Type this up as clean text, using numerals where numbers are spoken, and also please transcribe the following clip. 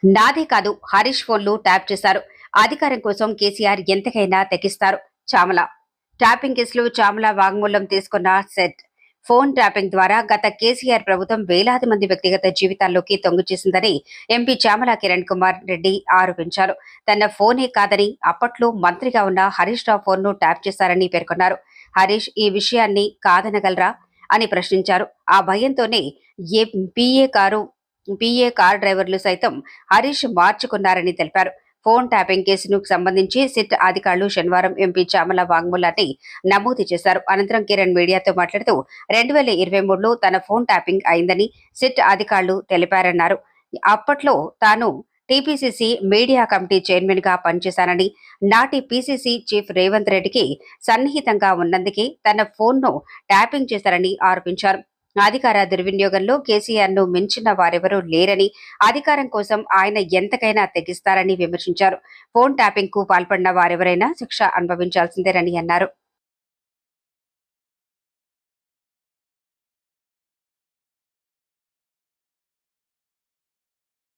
నాదే కాదు హరీష్ ఫోన్లు ట్యాప్ చేశారు. అధికారం కోసం కేసీఆర్ ఎంతకైనా తెగిస్తారు. చామల ట్యాపింగ్ కేసులో చామల వాంగ్మూలం తీసుకున్న సెట్ ఫోన్ ట్యాపింగ్ ద్వారా గత కేసీఆర్ ప్రభుత్వం వేలాది మంది వ్యక్తిగత జీవితాల్లోకి తొంగి చేసిందని ఎంపీ చామల కిరణ్ కుమార్ రెడ్డి ఆరోపించారు. తన ఫోనే కాదని అప్పట్లో మంత్రిగా ఉన్న హరీష్ రావు ఫోన్ను ట్యాప్ చేశారని పేర్కొన్నారు. హరీష్ ఈ విషయాన్ని కాదనగలరా అని ప్రశ్నించారు. ఆ భయంతోనే ఏ పీఏ కారు పీఏ కార్ డ్రైవర్లు సైతం హరీష్ మార్చుకున్నారని తెలిపారు. ఫోన్ ట్యాపింగ్ కేసును సంబంధించి సిట్ అధికారులు శనివారం ఎంపీ చామల వాంగ్మూలాన్ని నమోదు చేశారు. అనంతరం కిరణ్ మీడియాతో మాట్లాడుతూ 2023లో తన ఫోన్ ట్యాపింగ్ అయిందని సిట్ అధికారులు తెలిపారన్నారు. అప్పట్లో తాను టీపీసీసీ మీడియా కమిటీ చైర్మన్ గా పనిచేశానని, నాటి పీసీసీ చీఫ్ రేవంత్ రెడ్డికి సన్నిహితంగా ఉన్నందుకే తన ఫోన్ను ట్యాపింగ్ చేశారని ఆరోపించారు. అధికార దుర్వినియోగంలో కేసీఆర్ ను మించిన వారెవరూ లేరని, అధికారం కోసం ఆయన ఎంతకైనా తెగిస్తారని విమర్శించారు. ఫోన్ ట్యాపింగ్ కు పాల్పడిన వారెవరైనా శిక్ష అనుభవించాల్సిందేనని అన్నారు.